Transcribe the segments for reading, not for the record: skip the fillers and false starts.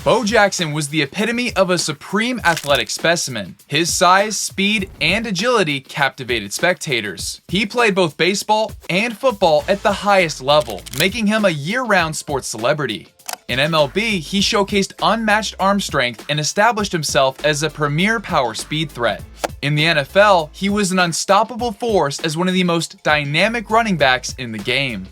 Bo Jackson was the epitome of a supreme athletic specimen. His size, speed, and agility captivated spectators. He played both baseball and football at the highest level, making him a year-round sports celebrity. In MLB, he showcased unmatched arm strength and established himself as a premier power speed threat. In the NFL, he was an unstoppable force as one of the most dynamic running backs in the game.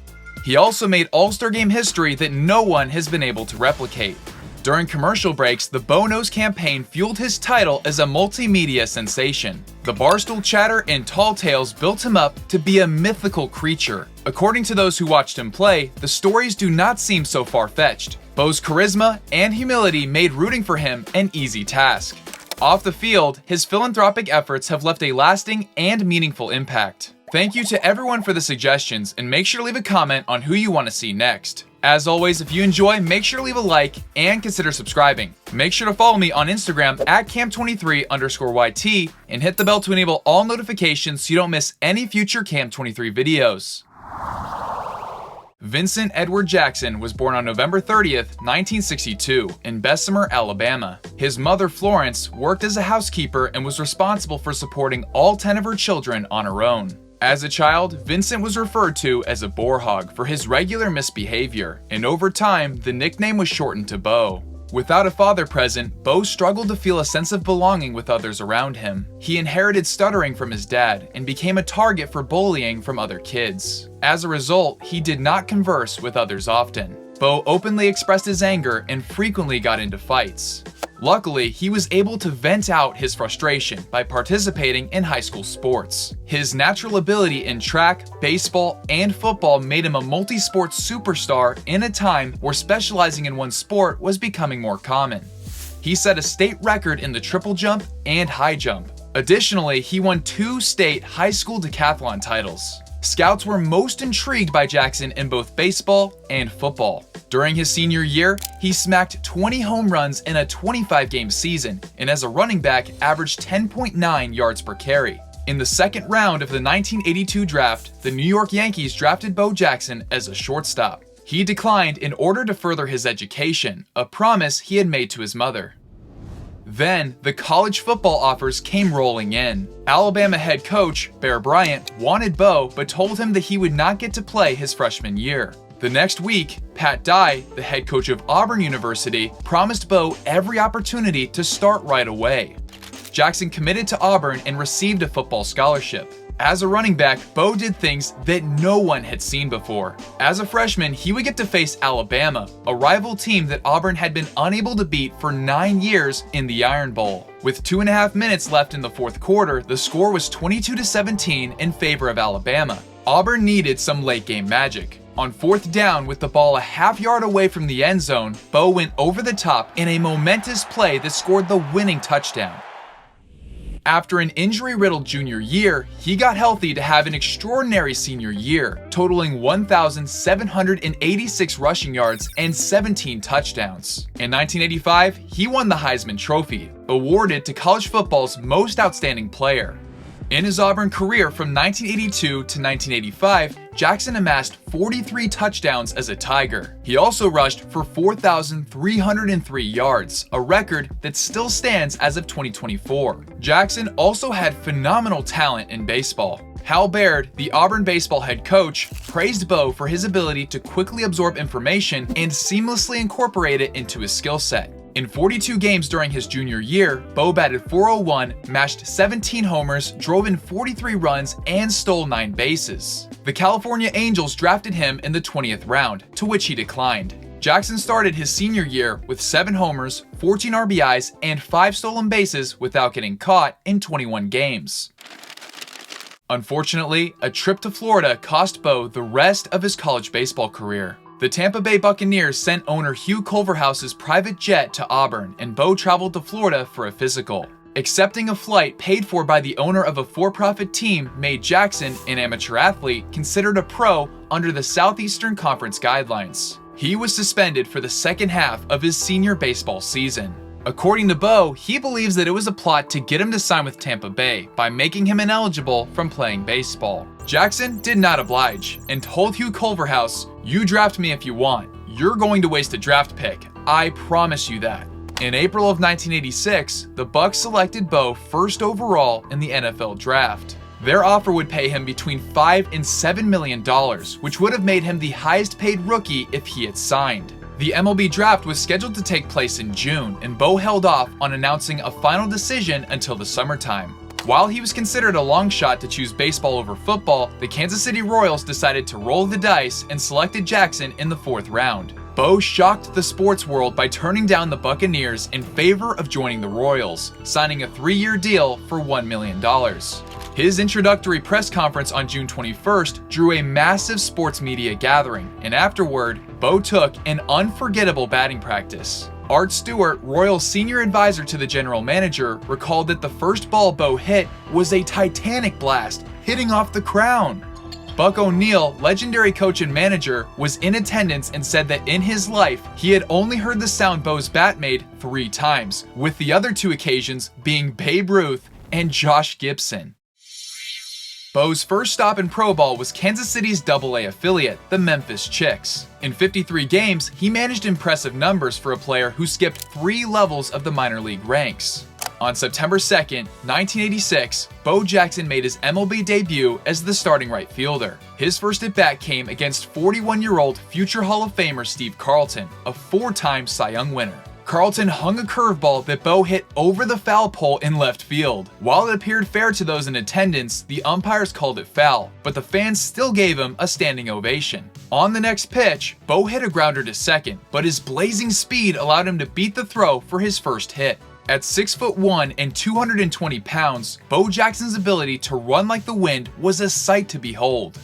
He also made All-Star Game history that no one has been able to replicate. During commercial breaks, the Bo Knows campaign fueled his title as a multimedia sensation. The barstool chatter and tall tales built him up to be a mythical creature. According to those who watched him play, the stories do not seem so far-fetched. Bo's charisma and humility made rooting for him an easy task. Off the field, his philanthropic efforts have left a lasting and meaningful impact. Thank you to everyone for the suggestions, and make sure to leave a comment on who you want to see next. As always, if you enjoy, make sure to leave a like and consider subscribing. Make sure to follow me on Instagram at cam23_YT and hit the bell to enable all notifications so you don't miss any future Cam23 videos. Vincent Edward Jackson was born on November 30th, 1962, in Bessemer, Alabama. His mother, Florence, worked as a housekeeper and was responsible for supporting all 10 of her children on her own. As a child, Vincent was referred to as a boar hog for his regular misbehavior, and over time, the nickname was shortened to Bo. Without a father present, Bo struggled to feel a sense of belonging with others around him. He inherited stuttering from his dad and became a target for bullying from other kids. As a result, he did not converse with others often. Bo openly expressed his anger and frequently got into fights. Luckily, he was able to vent out his frustration by participating in high school sports. His natural ability in track, baseball, and football made him a multi-sport superstar in a time where specializing in one sport was becoming more common. He set a state record in the triple jump and high jump. Additionally, he won 2 state high school decathlon titles. Scouts were most intrigued by Jackson in both baseball and football. During his senior year, he smacked 20 home runs in a 25-game season, and as a running back, averaged 10.9 yards per carry. In the second round of the 1982 draft, the New York Yankees drafted Bo Jackson as a shortstop. He declined in order to further his education, a promise he had made to his mother. Then, the college football offers came rolling in. Alabama head coach Bear Bryant wanted Bo, but told him that he would not get to play his freshman year. The next week, Pat Dye, the head coach of Auburn University, promised Bo every opportunity to start right away. Jackson committed to Auburn and received a football scholarship. As a running back, Bo did things that no one had seen before. As a freshman, he would get to face Alabama, a rival team that Auburn had been unable to beat for 9 years in the Iron Bowl. With 2.5 minutes left in the fourth quarter, the score was 22-17 in favor of Alabama. Auburn needed some late-game magic. On 4th down, with the ball a half yard away from the end zone, Bo went over the top in a momentous play that scored the winning touchdown. After an injury-riddled junior year, he got healthy to have an extraordinary senior year, totaling 1,786 rushing yards and 17 touchdowns. In 1985, he won the Heisman Trophy, awarded to college football's most outstanding player. In his Auburn career from 1982 to 1985, Jackson amassed 43 touchdowns as a Tiger. He also rushed for 4,303 yards, a record that still stands as of 2024. Jackson also had phenomenal talent in baseball. Hal Baird, the Auburn baseball head coach, praised Bo for his ability to quickly absorb information and seamlessly incorporate it into his skill set. In 42 games during his junior year, Bo batted .401, mashed 17 homers, drove in 43 runs, and stole 9 bases. The California Angels drafted him in the 20th round, to which he declined. Jackson started his senior year with 7 homers, 14 RBIs, and 5 stolen bases without getting caught in 21 games. Unfortunately, a trip to Florida cost Bo the rest of his college baseball career. The Tampa Bay Buccaneers sent owner Hugh Culverhouse's private jet to Auburn, and Bo traveled to Florida for a physical. Accepting a flight paid for by the owner of a for-profit team made Jackson, an amateur athlete, considered a pro under the Southeastern Conference guidelines. He was suspended for the second half of his senior baseball season. According to Bo, he believes that it was a plot to get him to sign with Tampa Bay by making him ineligible from playing baseball. Jackson did not oblige and told Hugh Culverhouse, "You draft me if you want. You're going to waste a draft pick. I promise you that. In April of 1986, the Bucs selected Bo first overall in the NFL draft. Their offer would pay him between $5 and $7 million, which would have made him the highest paid rookie if he had signed. The MLB draft was scheduled to take place in June, and Bo held off on announcing a final decision until the summertime. While he was considered a long shot to choose baseball over football, the Kansas City Royals decided to roll the dice and selected Jackson in the 4th round. Bo shocked the sports world by turning down the Buccaneers in favor of joining the Royals, signing a 3-year deal for $1 million. His introductory press conference on June 21st drew a massive sports media gathering, and afterward, Bo took an unforgettable batting practice. Art Stewart, Royals' senior advisor to the general manager, recalled that the first ball Bo hit was a titanic blast, hitting off the crown. Buck O'Neil, legendary coach and manager, was in attendance and said that in his life, he had only heard the sound Bo's bat made 3 times, with the other 2 occasions being Babe Ruth and Josh Gibson. Bo's first stop in pro ball was Kansas City's AA affiliate, the Memphis Chicks. In 53 games, he managed impressive numbers for a player who skipped 3 levels of the minor league ranks. On September 2nd, 1986, Bo Jackson made his MLB debut as the starting right fielder. His first at-bat came against 41-year-old future Hall of Famer Steve Carlton, a 4-time Cy Young winner. Carlton hung a curveball that Bo hit over the foul pole in left field. While it appeared fair to those in attendance, the umpires called it foul, but the fans still gave him a standing ovation. On the next pitch, Bo hit a grounder to second, but his blazing speed allowed him to beat the throw for his first hit. At 6'1" and 220 pounds, Bo Jackson's ability to run like the wind was a sight to behold.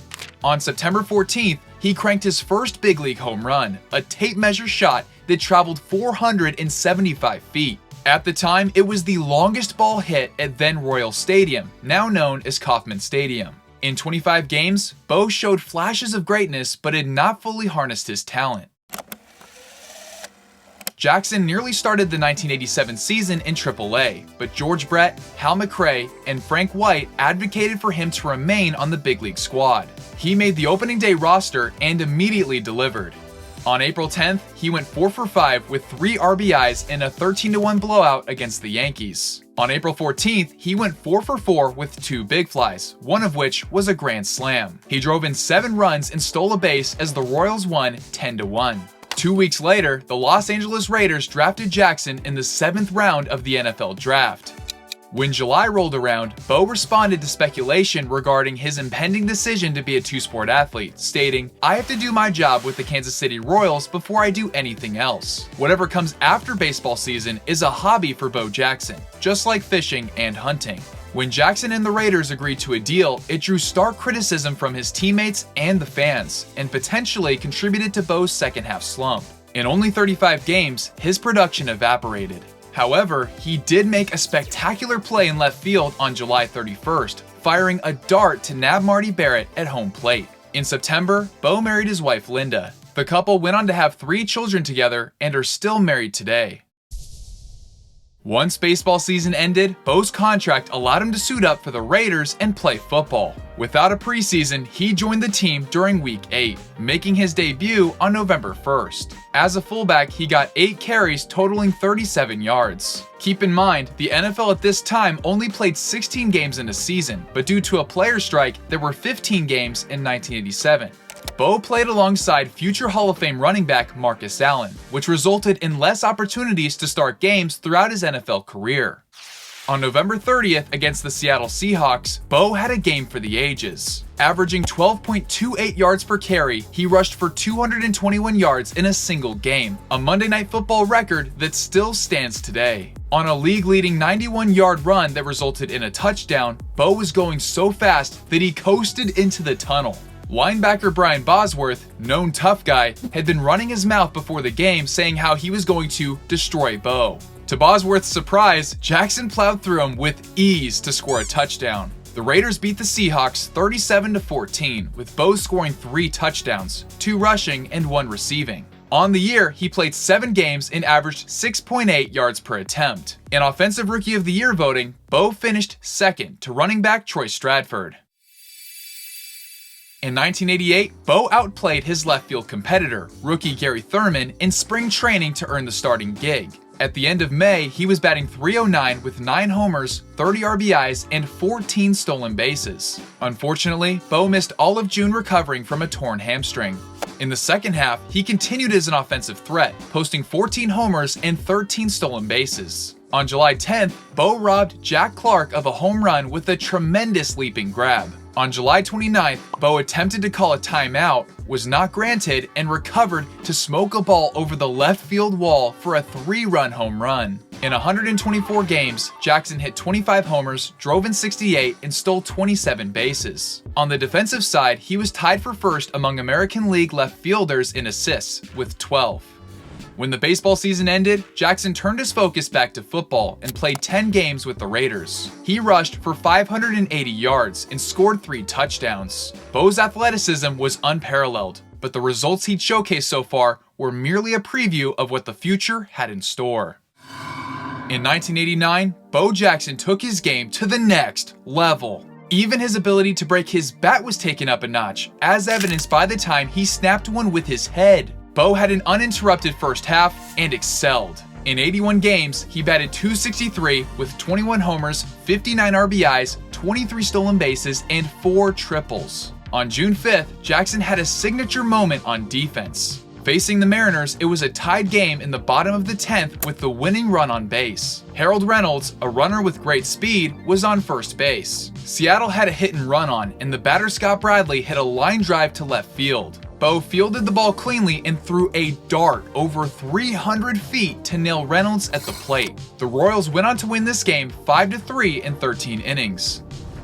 On September 14th, he cranked his first big league home run, a tape measure shot that traveled 475 feet. At the time, it was the longest ball hit at then Royal Stadium, now known as Kauffman Stadium. In 25 games, Bo showed flashes of greatness but had not fully harnessed his talent. Jackson nearly started the 1987 season in AAA, but George Brett, Hal McRae, and Frank White advocated for him to remain on the big league squad. He made the opening day roster and immediately delivered. On April 10th, he went 4 for 5 with 3 RBIs in a 13-1 blowout against the Yankees. On April 14th, he went 4 for 4 with 2 big flies, one of which was a grand slam. He drove in 7 runs and stole a base as the Royals won 10-1. 2 weeks later, the Los Angeles Raiders drafted Jackson in the 7th round of the NFL draft. When July rolled around, Bo responded to speculation regarding his impending decision to be a 2-sport athlete, stating, "I have to do my job with the Kansas City Royals before I do anything else. Whatever comes after baseball season is a hobby for Bo Jackson, just like fishing and hunting." When Jackson and the Raiders agreed to a deal, it drew stark criticism from his teammates and the fans, and potentially contributed to Bo's second-half slump. In only 35 games, his production evaporated. However, he did make a spectacular play in left field on July 31st, firing a dart to nab Marty Barrett at home plate. In September, Bo married his wife Linda. The couple went on to have 3 children together and are still married today. Once baseball season ended, Bo's contract allowed him to suit up for the Raiders and play football. Without a preseason, he joined the team during Week 8, making his debut on November 1st. As a fullback, he got 8 carries totaling 37 yards. Keep in mind, the NFL at this time only played 16 games in a season, but due to a player strike, there were 15 games in 1987. Bo played alongside future Hall of Fame running back Marcus Allen, which resulted in less opportunities to start games throughout his NFL career. On November 30th against the Seattle Seahawks, Bo had a game for the ages. Averaging 12.28 yards per carry, he rushed for 221 yards in a single game, a Monday Night Football record that still stands today. On a league-leading 91-yard run that resulted in a touchdown, Bo was going so fast that he coasted into the tunnel. Linebacker Brian Bosworth, known tough guy, had been running his mouth before the game saying how he was going to destroy Bo. To Bosworth's surprise, Jackson plowed through him with ease to score a touchdown. The Raiders beat the Seahawks 37-14, with Bo scoring 3 touchdowns, 2 rushing and 1 receiving. On the year, he played 7 games and averaged 6.8 yards per attempt. In Offensive Rookie of the Year voting, Bo finished second to running back Troy Stratford. In 1988, Bo outplayed his left field competitor, rookie Gary Thurman, in spring training to earn the starting gig. At the end of May, he was batting .309 with 9 homers, 30 RBIs, and 14 stolen bases. Unfortunately, Bo missed all of June recovering from a torn hamstring. In the second half, he continued as an offensive threat, posting 14 homers and 13 stolen bases. On July 10th, Bo robbed Jack Clark of a home run with a tremendous leaping grab. On July 29th, Bo attempted to call a timeout, was not granted, and recovered to smoke a ball over the left field wall for a 3-run home run. In 124 games, Jackson hit 25 homers, drove in 68, and stole 27 bases. On the defensive side, he was tied for first among American League left fielders in assists, with 12. When the baseball season ended, Jackson turned his focus back to football and played 10 games with the Raiders. He rushed for 580 yards and scored 3 touchdowns. Bo's athleticism was unparalleled, but the results he'd showcased so far were merely a preview of what the future had in store. In 1989, Bo Jackson took his game to the next level. Even his ability to break his bat was taken up a notch, as evidenced by the time he snapped one with his head. Bo had an uninterrupted first half and excelled. In 81 games, he batted .263 with 21 homers, 59 RBIs, 23 stolen bases, and 4 triples. On June 5th, Jackson had a signature moment on defense. Facing the Mariners, it was a tied game in the bottom of the 10th with the winning run on base. Harold Reynolds, a runner with great speed, was on first base. Seattle had a hit and run on, and the batter Scott Bradley hit a line drive to left field. Bo fielded the ball cleanly and threw a dart over 300 feet to nail Reynolds at the plate. The Royals went on to win this game 5-3 in 13 innings.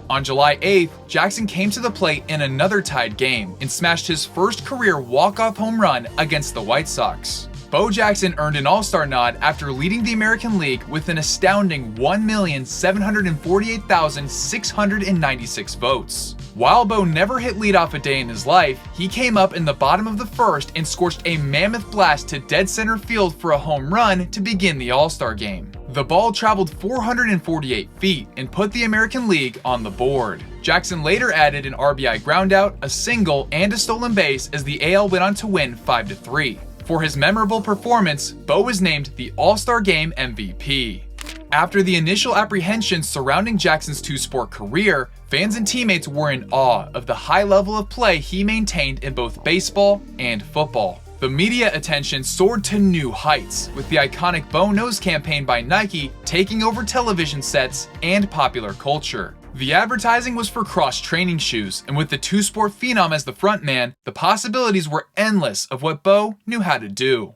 On July 8th, Jackson came to the plate in another tied game and smashed his first career walk-off home run against the White Sox. Bo Jackson earned an All-Star nod after leading the American League with an astounding 1,748,696 votes. While Bo never hit leadoff a day in his life, he came up in the bottom of the first and scorched a mammoth blast to dead center field for a home run to begin the All-Star game. The ball traveled 448 feet and put the American League on the board. Jackson later added an RBI groundout, a single, and a stolen base as the AL went on to win 5-3. For his memorable performance, Bo was named the All-Star Game MVP. After the initial apprehensions surrounding Jackson's two-sport career, fans and teammates were in awe of the high level of play he maintained in both baseball and football. The media attention soared to new heights, with the iconic Bo Knows campaign by Nike taking over television sets and popular culture. The advertising was for cross-training shoes, and with the two-sport phenom as the frontman, the possibilities were endless of what Bo knew how to do.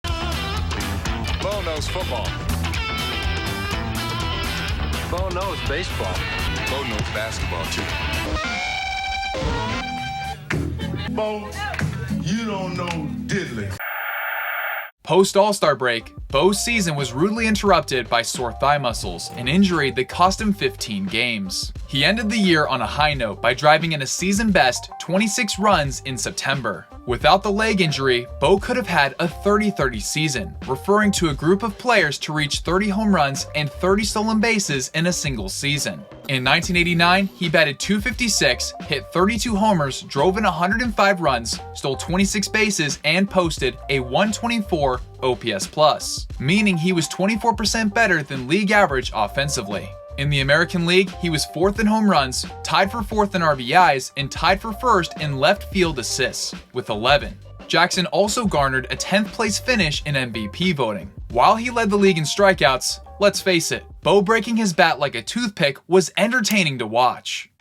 Bo knows football. Bo knows baseball. Bo knows basketball, too. Bo, you don't know diddly. Post-All-Star break, Bo's season was rudely interrupted by sore thigh muscles, an injury that cost him 15 games. He ended the year on a high note by driving in a season-best 26 runs in September. Without the leg injury, Bo could have had a 30-30 season, referring to a group of players to reach 30 home runs and 30 stolen bases in a single season. In 1989, he batted .256, hit 32 homers, drove in 105 runs, stole 26 bases, and posted a .124 OPS+, meaning he was 24% better than league average offensively. In the American League, he was 4th in home runs, tied for 4th in RBIs, and tied for 1st in left field assists, with 11. Jackson also garnered a 10th place finish in MVP voting. While he led the league in strikeouts, let's face it, Bo breaking his bat like a toothpick was entertaining to watch.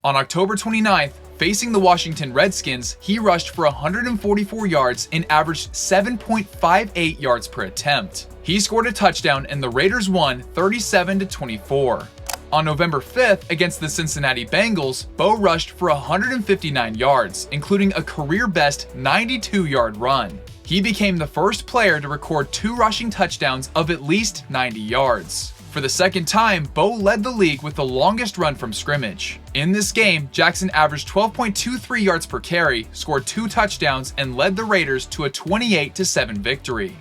On October 29th, facing the Washington Redskins, he rushed for 144 yards and averaged 7.58 yards per attempt. He scored a touchdown and the Raiders won 37-24. On November 5th, against the Cincinnati Bengals, Bo rushed for 159 yards, including a career-best 92-yard run. He became the first player to record 2 rushing touchdowns of at least 90 yards. For the second time, Bo led the league with the longest run from scrimmage. In this game, Jackson averaged 12.23 yards per carry, scored 2 touchdowns, and led the Raiders to a 28-7 victory.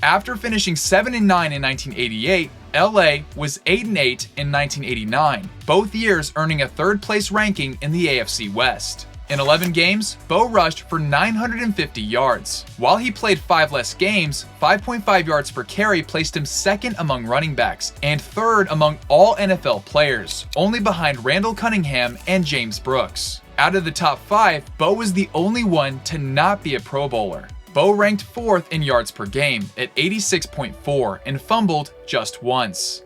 After finishing 7-9 in 1988, LA was 8-8 in 1989, both years earning a third-place ranking in the AFC West. In 11 games, Bo rushed for 950 yards. While he played 5 less games, 5.5 yards per carry placed him second among running backs and third among all NFL players, only behind Randall Cunningham and James Brooks. Out of the top 5, Bo was the only one to not be a Pro Bowler. Bo ranked 4th in yards per game at 86.4 and fumbled just once.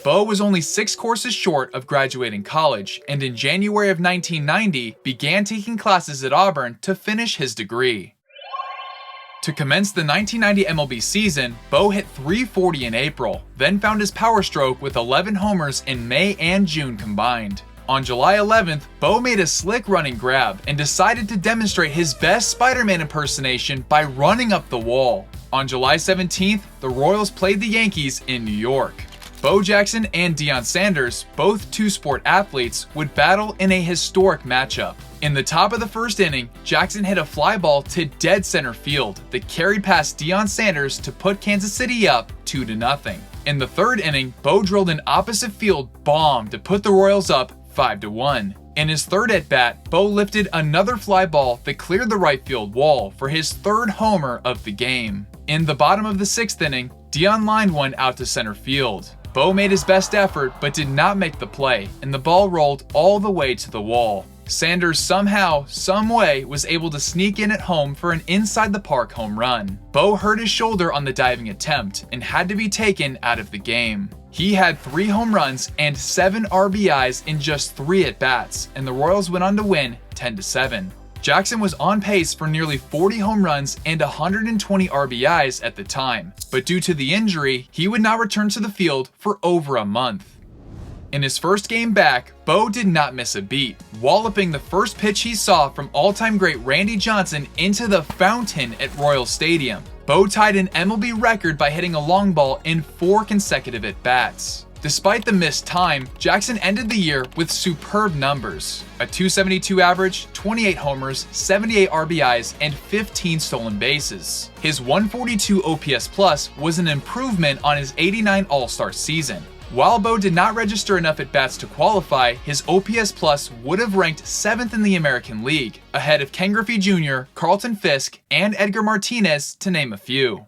Bo was only 6 courses short of graduating college, and in January of 1990 began taking classes at Auburn to finish his degree. To commence the 1990 MLB season, Bo hit .340 in April, then found his power stroke with 11 homers in May and June combined. On July 11th, Bo made a slick running grab and decided to demonstrate his best Spider-Man impersonation by running up the wall. On July 17th, the Royals played the Yankees in New York. Bo Jackson and Deion Sanders, both two-sport athletes, would battle in a historic matchup. In the top of the first inning, Jackson hit a fly ball to dead center field that carried past Deion Sanders to put Kansas City up 2-0. In the third inning, Bo drilled an opposite field bomb to put the Royals up 5-1. In his third at-bat, Bo lifted another fly ball that cleared the right field wall for his third homer of the game. In the bottom of the sixth inning, Deion lined one out to center field. Bo made his best effort but did not make the play, and the ball rolled all the way to the wall. Sanders somehow, someway, was able to sneak in at home for an inside-the-park home run. Bo hurt his shoulder on the diving attempt and had to be taken out of the game. He had 3 home runs and 7 RBIs in just 3 at-bats, and the Royals went on to win 10-7. Jackson was on pace for nearly 40 home runs and 120 RBIs at the time, but due to the injury, he would not return to the field for over a month. In his first game back, Bo did not miss a beat, walloping the first pitch he saw from all-time great Randy Johnson into the fountain at Royal Stadium. Bo tied an MLB record by hitting a long ball in 4 consecutive at-bats. Despite the missed time, Jackson ended the year with superb numbers: a .272 average, 28 homers, 78 RBIs, and 15 stolen bases. His 142 OPS plus was an improvement on his '89 All-Star season. While Bo did not register enough at-bats to qualify, his OPS plus would have ranked 7th in the American League, ahead of Ken Griffey Jr., Carlton Fisk, and Edgar Martinez, to name a few.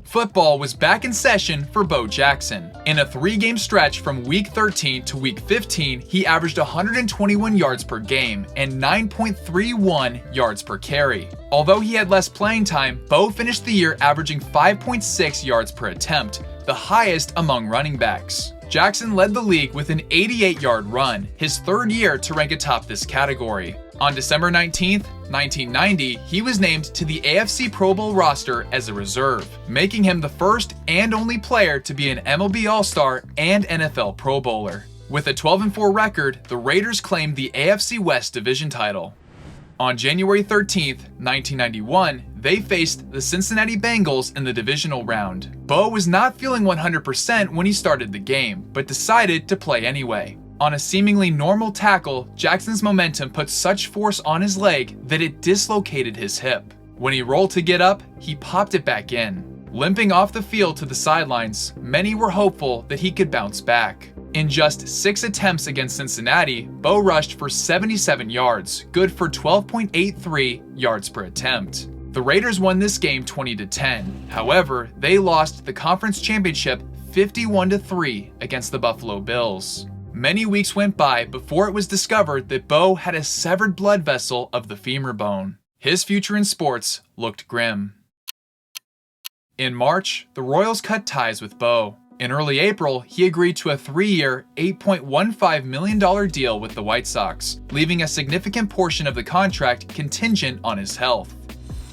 Football was back in session for Bo Jackson. In a 3-game stretch from Week 13 to Week 15, he averaged 121 yards per game and 9.31 yards per carry. Although he had less playing time, Bo finished the year averaging 5.6 yards per attempt, the highest among running backs. Jackson led the league with an 88-yard run, his 3rd year to rank atop this category. On December 19, 1990, he was named to the AFC Pro Bowl roster as a reserve, making him the first and only player to be an MLB All-Star and NFL Pro Bowler. With a 12-4 record, the Raiders claimed the AFC West division title. On January 13, 1991, they faced the Cincinnati Bengals in the divisional round. Bo was not feeling 100% when he started the game, but decided to play anyway. On a seemingly normal tackle, Jackson's momentum put such force on his leg that it dislocated his hip. When he rolled to get up, he popped it back in. Limping off the field to the sidelines, many were hopeful that he could bounce back. In just 6 attempts against Cincinnati, Bo rushed for 77 yards, good for 12.83 yards per attempt. The Raiders won this game 20-10. However, they lost the conference championship 51-3 against the Buffalo Bills. Many weeks went by before it was discovered that Bo had a severed blood vessel of the femur bone. His future in sports looked grim. In March, the Royals cut ties with Bo. In early April, he agreed to a 3-year, $8.15 million deal with the White Sox, leaving a significant portion of the contract contingent on his health.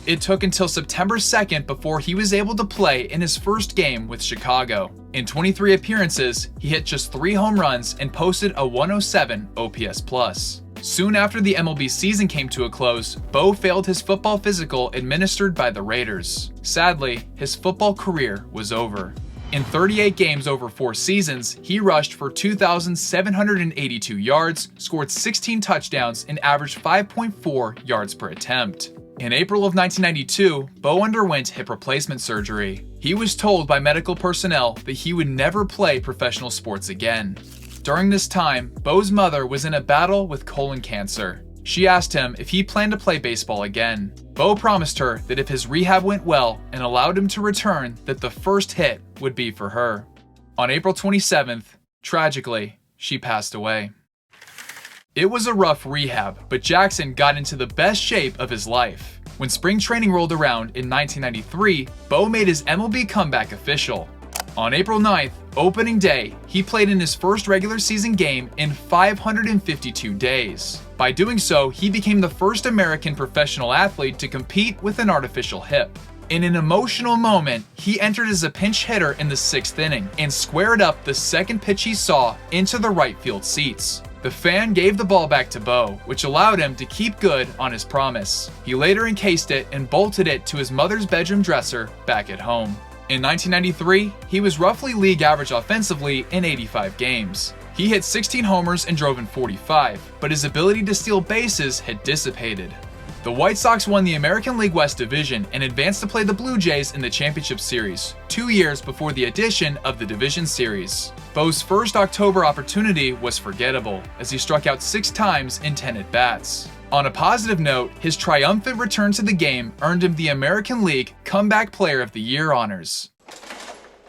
It took until September 2nd before he was able to play in his first game with Chicago. In 23 appearances, he hit just 3 home runs and posted a 107 OPS plus. Soon after the MLB season came to a close, Bo failed his football physical administered by the Raiders. Sadly, his football career was over. In 38 games over 4 seasons, he rushed for 2,782 yards, scored 16 touchdowns, and averaged 5.4 yards per attempt. In April of 1992, Bo underwent hip replacement surgery. He was told by medical personnel that he would never play professional sports again. During this time, Bo's mother was in a battle with colon cancer. She asked him if he planned to play baseball again. Bo promised her that if his rehab went well and allowed him to return, that the first hit would be for her. On April 27th, tragically, she passed away. It was a rough rehab, but Jackson got into the best shape of his life. When spring training rolled around in 1993, Bo made his MLB comeback official. On April 9th, opening day, he played in his first regular season game in 552 days. By doing so, he became the first American professional athlete to compete with an artificial hip. In an emotional moment, he entered as a pinch hitter in the 6th inning and squared up the second pitch he saw into the right field seats. The fan gave the ball back to Bo, which allowed him to keep good on his promise. He later encased it and bolted it to his mother's bedroom dresser back at home. In 1993, he was roughly league average offensively in 85 games. He hit 16 homers and drove in 45, but his ability to steal bases had dissipated. The White Sox won the American League West Division and advanced to play the Blue Jays in the Championship Series, 2 years before the addition of the Division Series. Bo's first October opportunity was forgettable, as he struck out 6 times in 10 at-bats. On a positive note, his triumphant return to the game earned him the American League Comeback Player of the Year honors.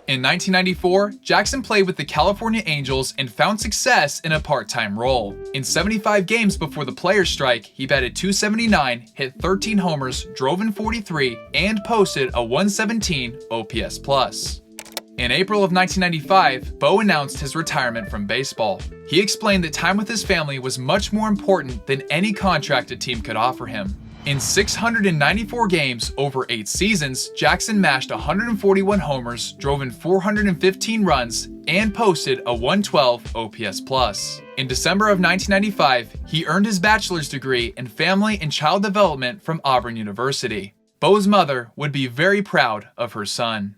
In 1994, Jackson played with the California Angels and found success in a part-time role. In 75 games before the players' strike, he batted .279, hit 13 homers, drove in 43, and posted a .117 OPS+. In April of 1995, Bo announced his retirement from baseball. He explained that time with his family was much more important than any contract a team could offer him. In 694 games over 8 seasons, Jackson mashed 141 homers, drove in 415 runs, and posted a .112 OPS+. In December of 1995, he earned his bachelor's degree in family and child development from Auburn University. Bo's mother would be very proud of her son.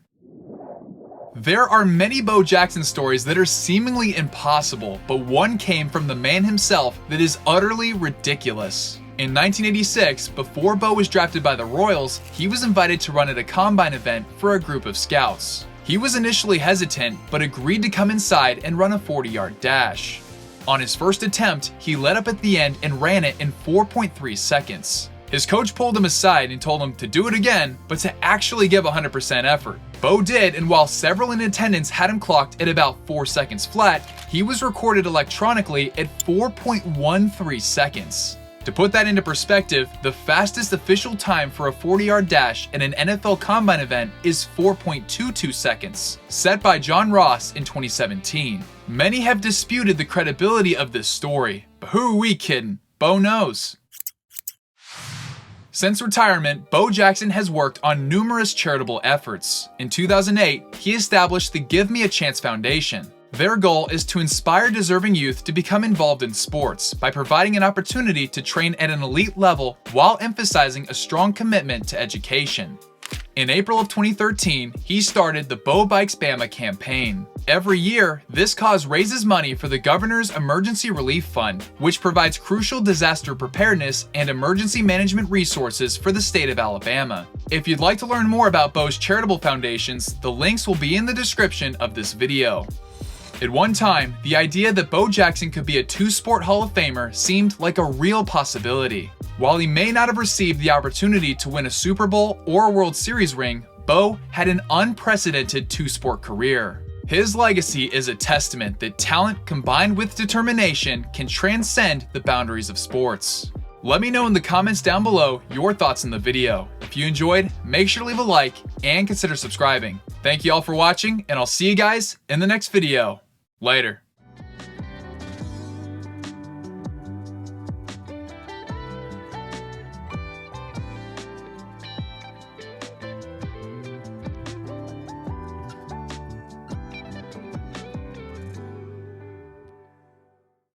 There are many Bo Jackson stories that are seemingly impossible, but one came from the man himself that is utterly ridiculous. In 1986, before Bo was drafted by the Royals, he was invited to run at a combine event for a group of scouts. He was initially hesitant, but agreed to come inside and run a 40-yard dash. On his first attempt, he let up at the end and ran it in 4.3 seconds. His coach pulled him aside and told him to do it again, but to actually give 100% effort. Bo did, and while several in attendance had him clocked at about 4 seconds flat, he was recorded electronically at 4.13 seconds. To put that into perspective, the fastest official time for a 40-yard dash at an NFL Combine event is 4.22 seconds, set by John Ross in 2017. Many have disputed the credibility of this story, but who are we kidding? Bo knows. Since retirement, Bo Jackson has worked on numerous charitable efforts. In 2008, he established the Give Me a Chance Foundation. Their goal is to inspire deserving youth to become involved in sports by providing an opportunity to train at an elite level while emphasizing a strong commitment to education. In April of 2013, he started the Bo Bikes Bama campaign. Every year, this cause raises money for the Governor's Emergency Relief Fund, which provides crucial disaster preparedness and emergency management resources for the state of Alabama. If you'd like to learn more about Bo's charitable foundations, the links will be in the description of this video. At one time, the idea that Bo Jackson could be a two-sport Hall of Famer seemed like a real possibility. While he may not have received the opportunity to win a Super Bowl or a World Series ring, Bo had an unprecedented two-sport career. His legacy is a testament that talent combined with determination can transcend the boundaries of sports. Let me know in the comments down below your thoughts on the video. If you enjoyed, make sure to leave a like and consider subscribing. Thank you all for watching, and I'll see you guys in the next video. Later.